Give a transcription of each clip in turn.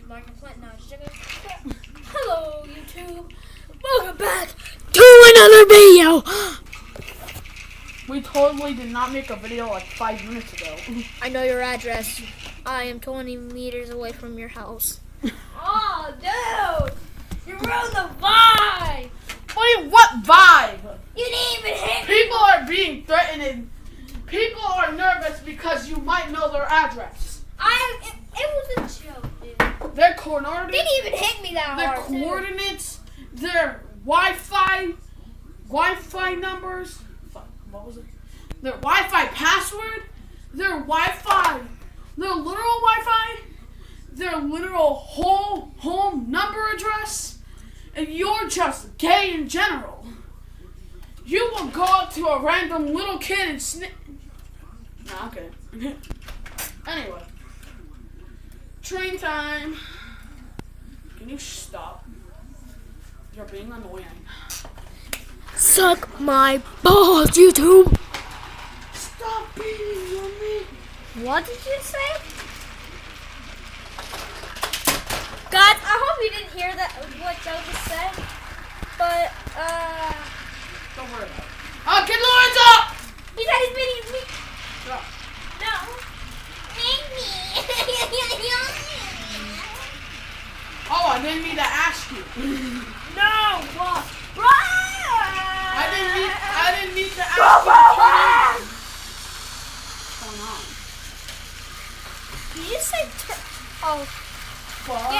Mark and Flint now. Hello, YouTube. Welcome back to another video. We totally did not make a video like 5 minutes ago. I know your address. I am 20 meters away from your house. Oh, dude! You ruined the vibe! What vibe? You didn't even hit me! People are being threatened. People are nervous because you might know their address. It was a joke, dude. Their coordinates. Didn't even hit me that Their hard, coordinates. Their Wi-Fi numbers. What was it? Their Wi-Fi password. Their Wi-Fi. Their literal Wi-Fi. Their literal whole home number address. And you're just gay in general. You will go up to a random little kid and snip. Nah, okay. Anyway. Train time. Can you stop? You're being annoying. Suck my balls, YouTube! Stop beating on me. What did you say? Guys, I hope you didn't hear that what Joe just said. But Don't worry about it. Get Lawrence up! he said he's beating me. Stop. No. Make me. Oh, I didn't mean to ask you. No, what? I didn't mean to ask you to turn in. What's going on? Did you say oh. What?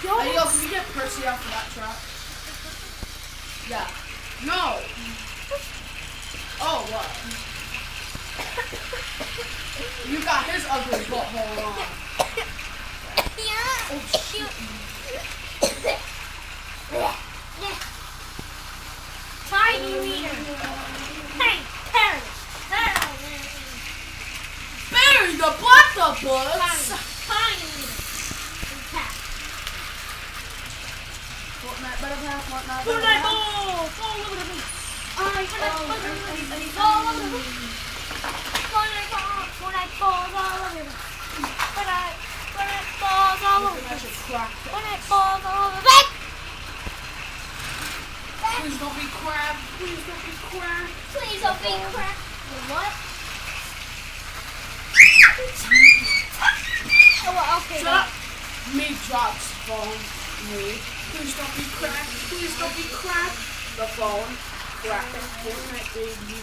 Hey, yo, can you get Percy off of that trap? Yeah. No. Oh, what? You got his ugly butthole on. Oh, shit. Tiny meter. Hey, Paris. Barry the Black Octopus. Tiny meter. Fortnite better pass, Fortnite better Fortnite pass. ball. Fall over the roof. Fortnite over the roof. Fortnite balls all over the roof. Fortnite balls all over the That roof. shit cracked. Fortnite balls all over the roof. Please don't be crab. Please don't be crab. Please don't be crap. What? Oh, well, okay. Shut up. Me drops phone. Me. Please don't be crab. Please don't be crab. The phone. Crack. Fortnite baby.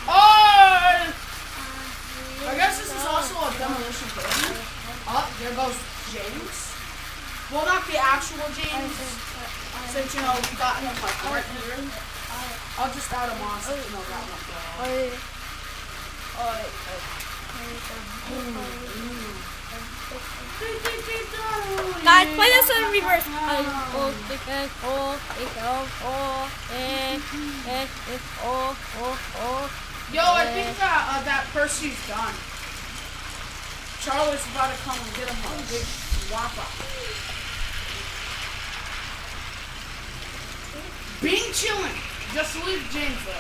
Oh! I guess this is also a demolition derby. Oh, there goes James. Well, not the actual James. Since, you know, we got him like right here. I'll just add him on since, you know, that one. Guys, play this in reverse. Yo, I think that Percy's done. Charlie's about to come and get him a big whopper. Being chilling. Just leave James there. Oh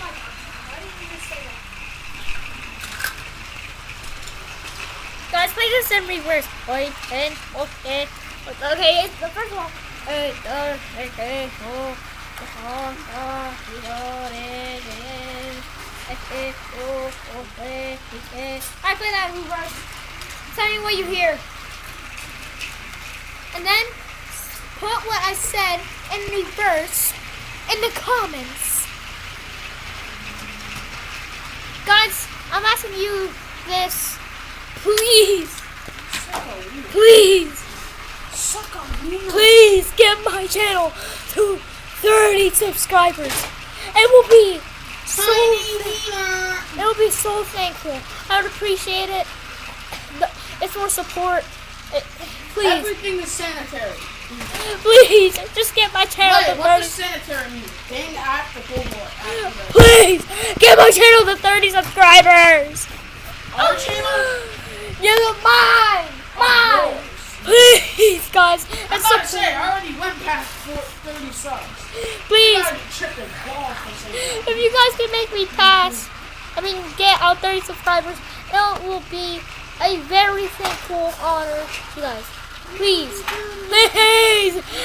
my god, why did you just say that? Guys, play this in reverse. Okay, it's the first one. I play that in reverse. Tell me what you hear. And then put what I said in reverse in the comments. Guys, I'm asking you this. Please. Please get my channel to 30 subscribers. It will be so thankful. I would appreciate it. It's more support. Please. Everything is sanitary. Please, just get my channel Wait, to what 30. does sanitary mean? Gang at the billboard. Please, get my channel to 30 subscribers. Our channel? Yeah, mine. Please, guys. I'm about to say, I already went past 30 subs. Please. I tripped a ball for saying that. If you guys could make me pass get our 30 subscribers. It will be a very thankful honor to you guys. Please.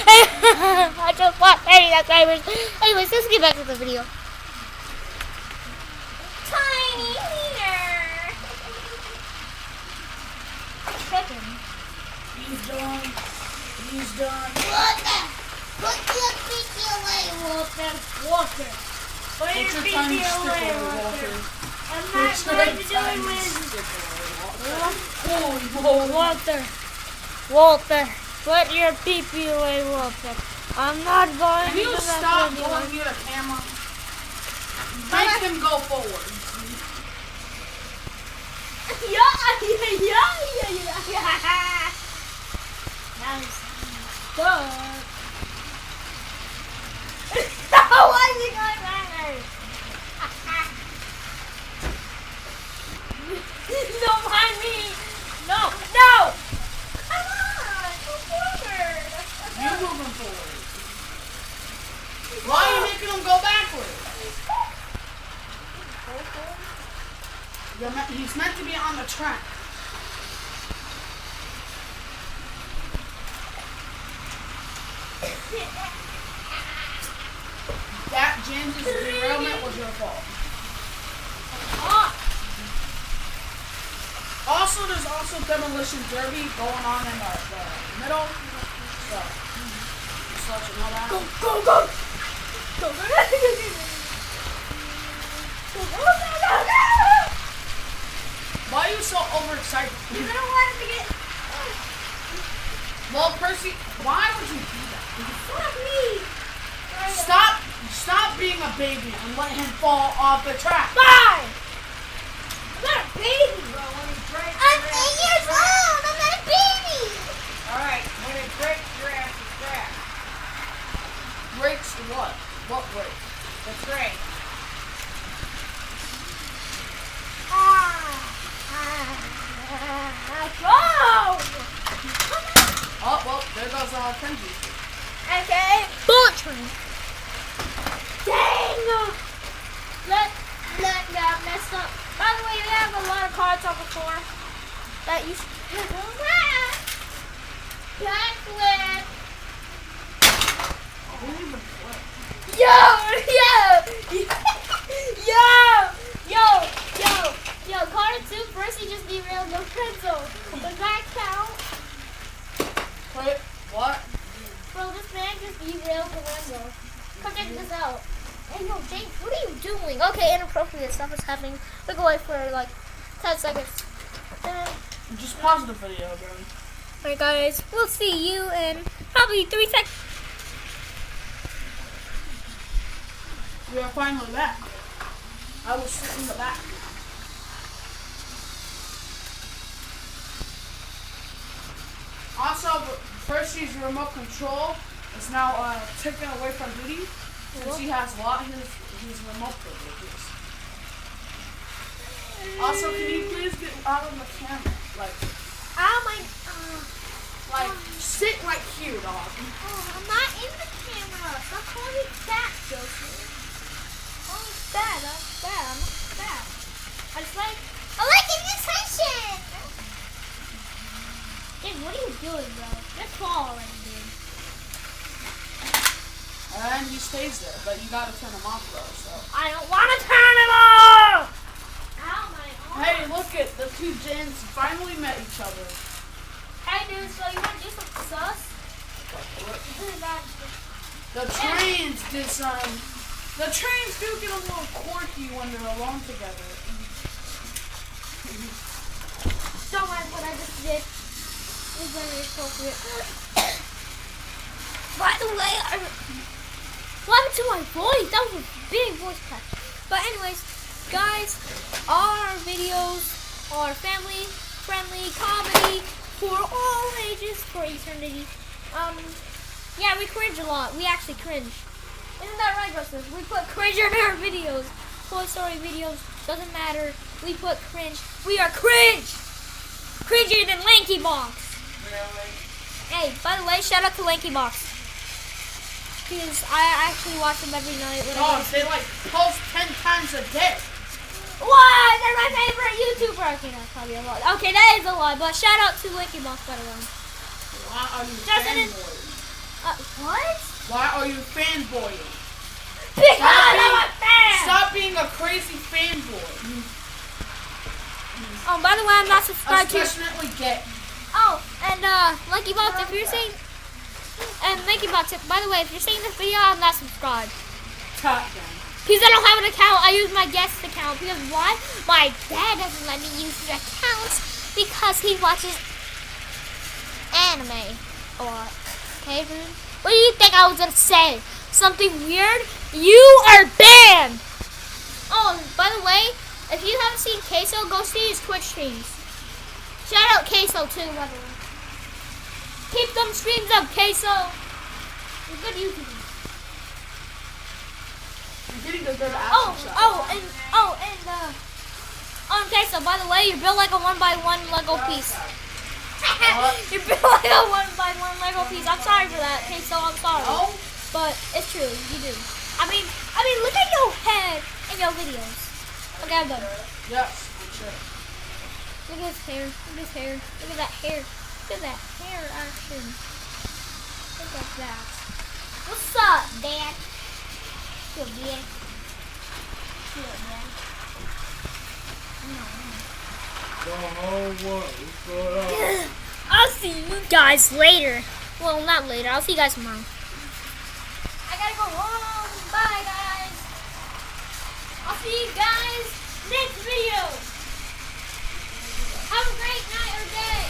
I just want 30 subscribers. Anyways, let's get back to the video. Tiny Wiener. He's done. He's done. Put your pinky away, Walter. Put your tiny stick away, Walter. I'm not going to do it with Walter, put your pee-pee away, Walter. I'm not going Can to you do that stop with you. going near the camera? Make him go forward. Yeah. Nice. Good. Why is he going backwards? Don't mind me. No. Come on, go forward. You moving forward. Why are you making him go backwards? He's meant to be on the track. That James' derailment was your fault. Also, there's also demolition derby going on in the middle. So, just let you know that. Go. Why are you so overexcited? You're gonna want him to get. Well, Percy, why would you do that? Fuck me. Stop being a baby and let him fall off the track. Bye. I'm not a baby, bro. I'm 8 years old. I'm not a baby. Alright, when it breaks, your ass is trapped. Breaks what? What breaks? The train. Go. Oh, well, there goes Kenji. Okay. Bullet train. Dang. That got messed up. By the way, we have a lot of cards on the floor that you should backflip. Yo, Carter 2, first he just derailed the red zone. Does that count? Wait, what? Bro, this man just derailed the red zone. Come check this out. Hey, yo, James, what are you doing? Okay, inappropriate stuff is happening. Look away for like 10 seconds. Just pause the video, bro. Alright, guys, we'll see you in probably 3 seconds. We are finally back. I will sit in the back. Also, Percy's remote control is now taken away from Diddy since he has lost his remote privileges. Also, can you please get out of the camera? Sit right here, dog. I'm not in the camera. Stop calling me fat, Joseph. Call me fat. I'm fat. I'm not fat. I like getting attention. Dude, what are you doing, bro? Just fall already, dude. And he stays there, but you gotta turn him off, though. So. I don't want to turn him off. Ow, my arm. Hey, look at the two Jins finally met each other. Hey, dude. So you want to do something sus? The trains the trains do get a little quirky when they're alone together. Don't mind what I just did. It's very appropriate. By the way, what happened to my voice? That was a big voice crack. But anyways, guys, our videos are family-friendly comedy for all ages, for eternity. Yeah, we cringe a lot. We actually cringe. Isn't that right, Joseph? We put cringe in our videos. Toy Story videos, doesn't matter. We put cringe. We are cringe! Cringier than Lanky Box. Really? Hey, by the way, shout out to Lanky Box. Because I actually watch them every night. Oh, they like post 10 times a day. What? They're my favorite YouTuber. Okay, that's probably a lie. Okay, that is a lie. But shout out to Linky Box, by the way. Why are you Justin is- fanboying? What? Why are you fanboying? Because I'm a fan. Stop being a crazy fanboy. Oh, by the way, I'm not subscribed to. Especially gay. Oh, and Lucky Box, if you're seeing, and Lucky Box, by the way, if you're seeing this video, I'm not subscribed. Top down. Because I don't have an account, I use my guest account. Because why? My dad doesn't let me use his account because he watches anime a lot. Okay, dude? What do you think I was gonna say? Something weird? You are banned! Oh, by the way, if you haven't seen Queso, go see his Twitch streams. Shout out Queso too, by the way. Keep them streams up, Queso. You're good YouTuber. You're getting a good action shot. Okay, so by the way, you're built like a 1x1 Lego piece. You're built like a 1x1 Lego piece. I'm sorry for that, okay, so I'm sorry. Oh, But it's true, you do. I mean, look at your head in your videos. Okay, I'm done. yes, I'm sure. Look at his hair. Look at his hair. Look at that hair. Look at that hair action. Look at that. What's up, Dad? Feel good. Feel good. I'll see you guys later. Well, not later. I'll see you guys tomorrow. I gotta go home. Bye, guys. I'll see you guys next video. Have a great night or day.